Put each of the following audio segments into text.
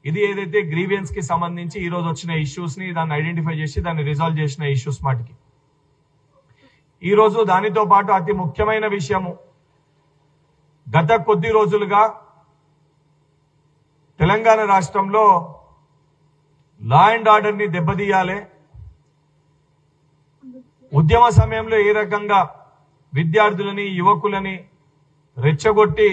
ఇది ఏదైతే గ్రీవియన్స్ కి సంబంధించి ఈ రోజు వచ్చిన ఇష్యూస్ ని దాన్ని ఐడెంటిఫై చేసి దాన్ని రిజాల్వ్ చేసిన ఇష్యూస్ మాటికి ఈ రోజు దానితో పాటు అతి ముఖ్యమైన విషయము గత కొద్ది రోజులుగా తెలంగాణ రాష్ట్రంలో లా అండ్ ఆర్డర్ ని దెబ్బతీయాలి, ఉద్యమ సమయంలో ఏ రకంగా విద్యార్థులని యువకులని రెచ్చగొట్టి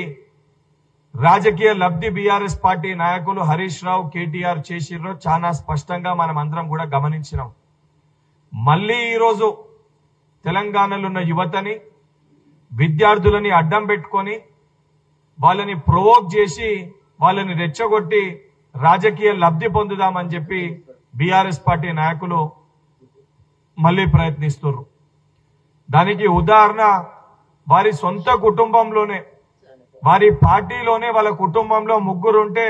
రాజకీయ లబ్ధి బీఆర్ఎస్ పార్టీ నాయకులు హరీష్ రావు కేటీఆర్ చేసిర్రో చాలా స్పష్టంగా మనం అందరం కూడా గమనించినాం. మళ్ళీ ఈరోజు తెలంగాణలో ఉన్న యువతని విద్యార్థులని అడ్డం పెట్టుకొని వాళ్ళని ప్రొవోక్ చేసి వాళ్ళని రెచ్చగొట్టి రాజకీయ లబ్ధి పొందుదామని చెప్పి బీఆర్ఎస్ పార్టీ నాయకులు మళ్ళీ ప్రయత్నిస్తున్నారు. దానికి ఉదాహరణ వారి సొంత కుటుంబంలోనే వారి పార్టీలోనే వాళ్ళ కుటుంబంలో ముగ్గురుంటే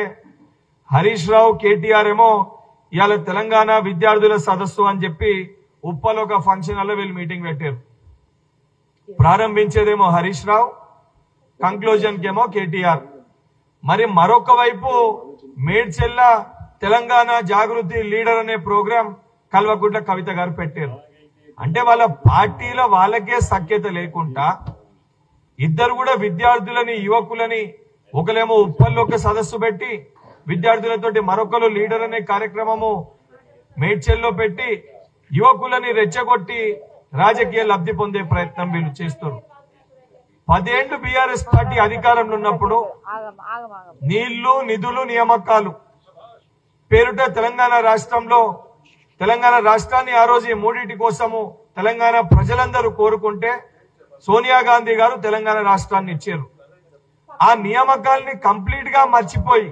హరీష్ రావు కేటీఆర్ ఏమో ఇవాళ తెలంగాణ విద్యార్థుల సదస్సు అని చెప్పి ఉప్పలో ఒక ఫంక్షన్ హాల్లో వీళ్ళు మీటింగ్ పెట్టారు. ప్రారంభించేదేమో హరీష్ రావు, కంక్లూజన్ కేమో కేటీఆర్. మరి మరొక వైపు మేడ్చెల్ల తెలంగాణ జాగృతి లీడర్ అనే ప్రోగ్రాం కల్వకుంట్ల కవిత గారు పెట్టారు. అంటే వాళ్ళ పార్టీలో వాళ్ళకే సఖ్యత లేకుండా ఇద్దరు కూడా విద్యార్థులని యువకులని ఒకలేమో ఉప్పల్లో ఒక సదస్సు పెట్టి విద్యార్థులతోటి మరొకరు లీడర్ అనే కార్యక్రమము మేడ్చెల్లో పెట్టి యువకులని రెచ్చగొట్టి రాజకీయ లబ్ధి పొందే ప్రయత్నం వీళ్ళు చేస్తారు. 10 ఏళ్లు బీఆర్ఎస్ పార్టీ అధికారంలో ఉన్నప్పుడు నీళ్లు నిధులు నియామకాలు పేరుట తెలంగాణ రాష్ట్రాన్ని ఆ రోజు మూడింటి కోసము తెలంగాణ ప్రజలందరూ కోరుకుంటే సోనియా గాంధీ గారు తెలంగాణ రాష్ట్రాన్ని ఇచ్చారు. ఆ నియామకాల్ని కంప్లీట్ గా మర్చిపోయి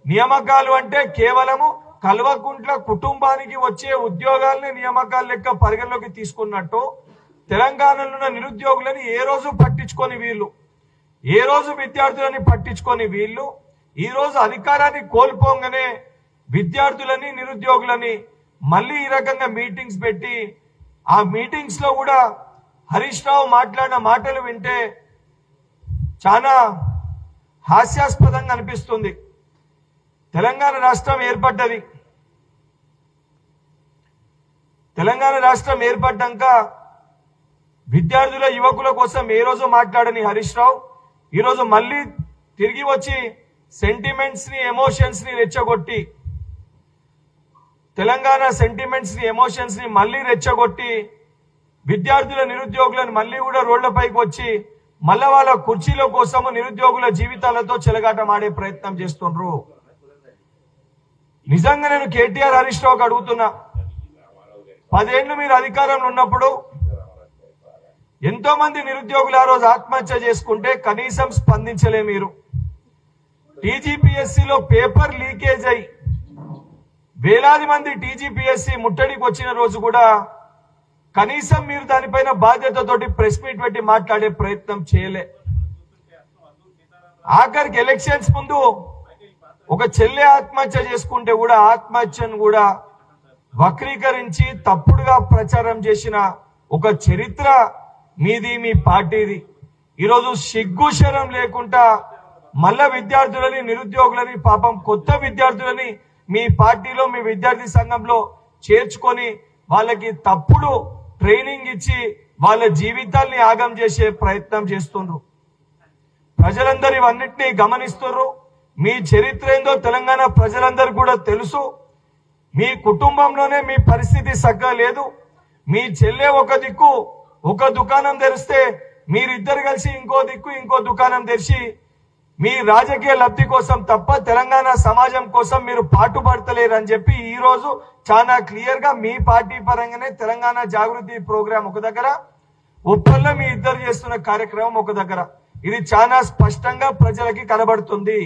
నియామకాలు అంటే కేవలము కల్వకుంట్ల కుటుంబానికి వచ్చే ఉద్యోగాల్ని నియామకాల లెక్క పరిగణలోకి తీసుకున్నట్టు తెలంగాణలో ఉన్న నిరుద్యోగులని ఏ రోజు పట్టించుకొని వీళ్ళు, ఏ రోజు విద్యార్థులని పట్టించుకొని వీళ్ళు ఈ రోజు అధికారాన్ని కోల్పోగానే విద్యార్థులని నిరుద్యోగులని మళ్ళీ ఈ రకంగా మీటింగ్స్ పెట్టి ఆ మీటింగ్స్ లో కూడా హరీష్ రావు మాట్లాడిన మాటలు వింటే చాలా హాస్యాస్పదంగా అనిపిస్తుంది. తెలంగాణ రాష్ట్రం ఏర్పడ్డది. తెలంగాణ రాష్ట్రం ఏర్పడ్డాక విద్యార్థుల యువకుల కోసం ఏ రోజు మాట్లాడని హరీష్ రావు ఈరోజు మళ్ళీ తిరిగి వచ్చి సెంటిమెంట్స్ ని ఎమోషన్స్ ని రెచ్చగొట్టి తెలంగాణ సెంటిమెంట్స్ ని ఎమోషన్స్ ని మళ్ళీ రెచ్చగొట్టి విద్యార్థుల నిరుద్యోగులను మళ్ళీ కూడా రోడ్లపైకి వచ్చి మళ్ళా వాళ్ళ కుర్చీల కోసము నిరుద్యోగుల జీవితాలతో చెలగాటమాడే ప్రయత్నం చేస్తుండ్రు. నిజంగా నేను కేటీఆర్ హరీష్ రావుకి అడుగుతున్నా, 10 ఏళ్లు మీరు అధికారంలో ఉన్నప్పుడు ఎంతో మంది నిరుద్యోగులు ఆ రోజు ఆత్మహత్య చేసుకుంటే కనీసం స్పందించలే మీరు. టీజీపీఎస్సీలో పేపర్ లీకేజ్ అయి వేలాది మంది టీజీపీఎస్సీ ముట్టడికి వచ్చిన రోజు కూడా కనీసం మీరు దానిపైన బాధ్యతతోటి ప్రెస్ మీట్ పెట్టి మాట్లాడే ప్రయత్నం చేయలే. ఆఖరికి ఎలక్షన్స్ ముందు ఒక చెల్లె ఆత్మహత్య చేసుకుంటే కూడా ఆత్మహత్యను కూడా వక్రీకరించి తప్పుడుగా ప్రచారం చేసిన ఒక చరిత్ర మీది, మీ పార్టీది. ఈరోజు సిగ్గు శరం లేకుండా మళ్ళా విద్యార్థులని నిరుద్యోగులని పాపం కొత్త విద్యార్థులని మీ పార్టీలో మీ విద్యార్థి సంఘంలో చేర్చుకొని వాళ్ళకి తప్పుడు ట్రైనింగ్ ఇచ్చి వాళ్ళ జీవితాల్ని ఆగం చేసే ప్రయత్నం చేస్తున్నారు. ప్రజలందరూ ఇవన్నిటినీ గమనిస్తున్నారు. మీ చరిత్ర ఏందో తెలంగాణ ప్రజలందరూ కూడా తెలుసు. మీ కుటుంబంలోనే మీ పరిస్థితి సగ్గా లేదు. మీ చెల్లె ఒక దిక్కు ఒక దుకాణం తెరిస్తే మీరిద్దరు కలిసి ఇంకో దుకాణం తెరిచి మీ రాజకీయ లబ్ధి కోసం తప్ప తెలంగాణ సమాజం కోసం మీరు పాటుపడతలేరు అని చెప్పి ఈ రోజు చాలా క్లియర్ గా మీ పార్టీ పరంగానే తెలంగాణ జాగృతి ప్రోగ్రాం ఒక దగ్గర, ఉప్పల్లో మీ ఇద్దరు చేస్తున్న కార్యక్రమం ఒక దగ్గర, ఇది చాలా స్పష్టంగా ప్రజలకి కనబడుతుంది.